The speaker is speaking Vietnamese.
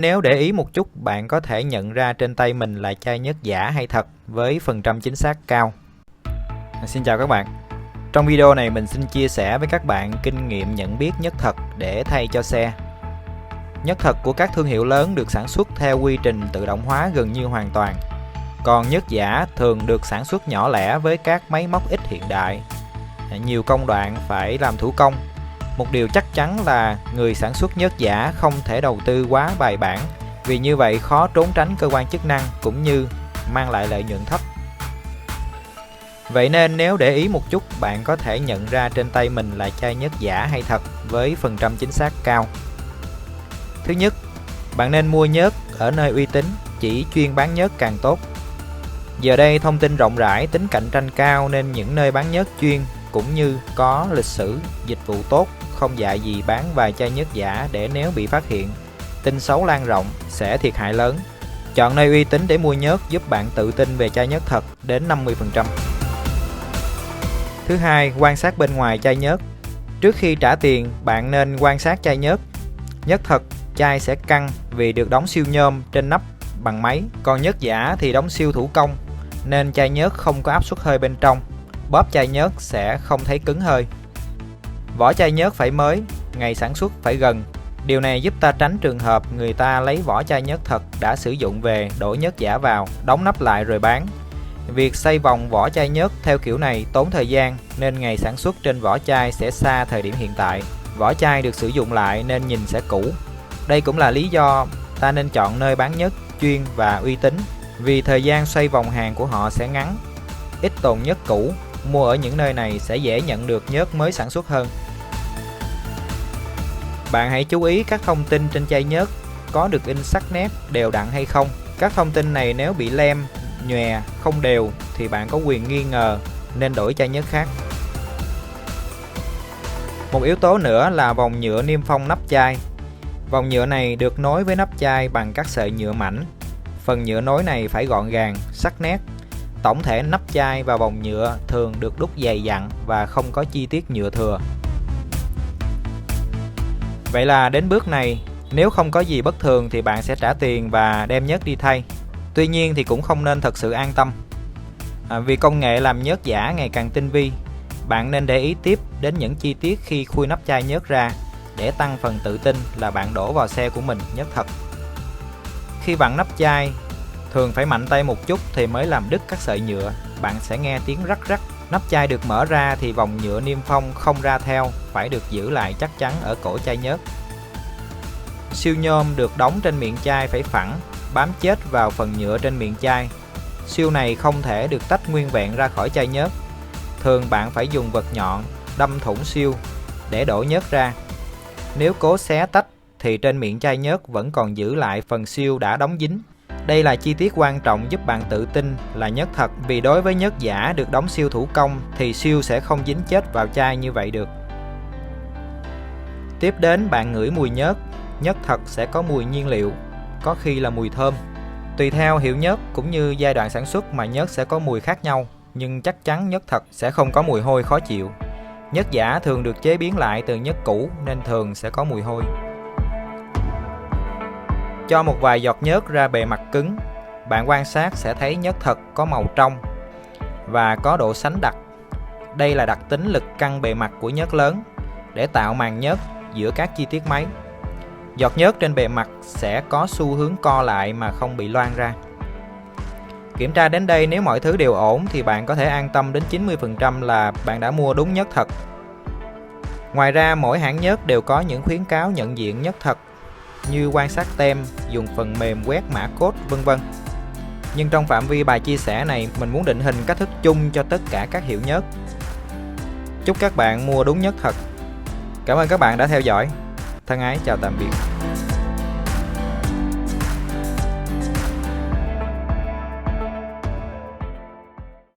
Nếu để ý một chút, bạn có thể nhận ra trên tay mình là chai nhớt giả hay thật với phần trăm chính xác cao. Xin chào các bạn. Trong video này mình xin chia sẻ với các bạn kinh nghiệm nhận biết nhớt thật để thay cho xe. Nhớt thật của các thương hiệu lớn được sản xuất theo quy trình tự động hóa gần như hoàn toàn. Còn nhớt giả thường được sản xuất nhỏ lẻ với các máy móc ít hiện đại. Nhiều công đoạn phải làm thủ công. Một điều chắc chắn là người sản xuất nhớt giả không thể đầu tư quá bài bản, vì như vậy khó trốn tránh cơ quan chức năng cũng như mang lại lợi nhuận thấp. Vậy nên nếu để ý một chút, bạn có thể nhận ra trên tay mình là chai nhớt giả hay thật với phần trăm chính xác cao. Thứ nhất, bạn nên mua nhớt ở nơi uy tín, chỉ chuyên bán nhớt càng tốt. Giờ đây thông tin rộng rãi, tính cạnh tranh cao nên những nơi bán nhớt chuyên cũng như có lịch sử, dịch vụ tốt, không dại gì bán vài chai nhớt giả để nếu bị phát hiện, tin xấu lan rộng sẽ thiệt hại lớn. Chọn nơi uy tín để mua nhớt giúp bạn tự tin về chai nhớt thật đến 50%. Thứ hai, quan sát bên ngoài chai nhớt. Trước khi trả tiền, bạn nên quan sát chai nhớt. Nhớt thật, chai sẽ căng vì được đóng siêu nhôm trên nắp bằng máy, còn nhớt giả thì đóng siêu thủ công nên chai nhớt không có áp suất hơi bên trong. Bóp chai nhớt sẽ không thấy cứng hơi. Vỏ chai nhớt phải mới, ngày sản xuất phải gần. Điều này giúp ta tránh trường hợp người ta lấy vỏ chai nhớt thật đã sử dụng về đổ nhớt giả vào, đóng nắp lại rồi bán. Việc xoay vòng vỏ chai nhớt theo kiểu này tốn thời gian nên ngày sản xuất trên vỏ chai sẽ xa thời điểm hiện tại. Vỏ chai được sử dụng lại nên nhìn sẽ cũ. Đây cũng là lý do ta nên chọn nơi bán nhớt chuyên và uy tín, vì thời gian xoay vòng hàng của họ sẽ ngắn. Ít tồn nhớt cũ, mua ở những nơi này sẽ dễ nhận được nhớt mới sản xuất hơn. Bạn hãy chú ý các thông tin trên chai nhớt có được in sắc nét đều đặn hay không. Các thông tin này nếu bị lem, nhòe, không đều thì bạn có quyền nghi ngờ nên đổi chai nhớt khác. Một yếu tố nữa là vòng nhựa niêm phong nắp chai. Vòng nhựa này được nối với nắp chai bằng các sợi nhựa mảnh. Phần nhựa nối này phải gọn gàng, sắc nét. Tổng thể nắp chai và vòng nhựa thường được đúc dày dặn và không có chi tiết nhựa thừa. Vậy là đến bước này, nếu không có gì bất thường thì bạn sẽ trả tiền và đem nhớt đi thay. Tuy nhiên thì cũng không nên thật sự an tâm. Vì công nghệ làm nhớt giả ngày càng tinh vi, bạn nên để ý tiếp đến những chi tiết khi khui nắp chai nhớt ra để tăng phần tự tin là bạn đổ vào xe của mình nhớt thật. Khi vặn nắp chai, thường phải mạnh tay một chút thì mới làm đứt các sợi nhựa, bạn sẽ nghe tiếng rắc rắc. Nắp chai được mở ra thì vòng nhựa niêm phong không ra theo, phải được giữ lại chắc chắn ở cổ chai nhớt. Siêu nhôm được đóng trên miệng chai phải phẳng, bám chết vào phần nhựa trên miệng chai. Siêu này không thể được tách nguyên vẹn ra khỏi chai nhớt. Thường bạn phải dùng vật nhọn đâm thủng siêu để đổ nhớt ra. Nếu cố xé tách thì trên miệng chai nhớt vẫn còn giữ lại phần siêu đã đóng dính. Đây là chi tiết quan trọng giúp bạn tự tin là nhớt thật, vì đối với nhớt giả được đóng siêu thủ công thì siêu sẽ không dính chết vào chai như vậy được. Tiếp đến bạn ngửi mùi nhớt. Nhớt thật sẽ có mùi nhiên liệu, có khi là mùi thơm. Tùy theo hiệu nhớt cũng như giai đoạn sản xuất mà nhớt sẽ có mùi khác nhau, nhưng chắc chắn nhớt thật sẽ không có mùi hôi khó chịu. Nhớt giả thường được chế biến lại từ nhớt cũ nên thường sẽ có mùi hôi. Cho một vài giọt nhớt ra bề mặt cứng, bạn quan sát sẽ thấy nhớt thật có màu trong và có độ sánh đặc. Đây là đặc tính lực căng bề mặt của nhớt lớn để tạo màng nhớt giữa các chi tiết máy. Giọt nhớt trên bề mặt sẽ có xu hướng co lại mà không bị loang ra. Kiểm tra đến đây, nếu mọi thứ đều ổn thì bạn có thể an tâm đến 90% là bạn đã mua đúng nhớt thật. Ngoài ra, mỗi hãng nhớt đều có những khuyến cáo nhận diện nhớt thật như quan sát tem, dùng phần mềm quét mã code vân vân. Nhưng trong phạm vi bài chia sẻ này, mình muốn định hình cách thức chung cho tất cả các hiệu nhớt. Chúc các bạn mua đúng nhớt thật. Cảm ơn các bạn đã theo dõi. Thân ái chào tạm biệt.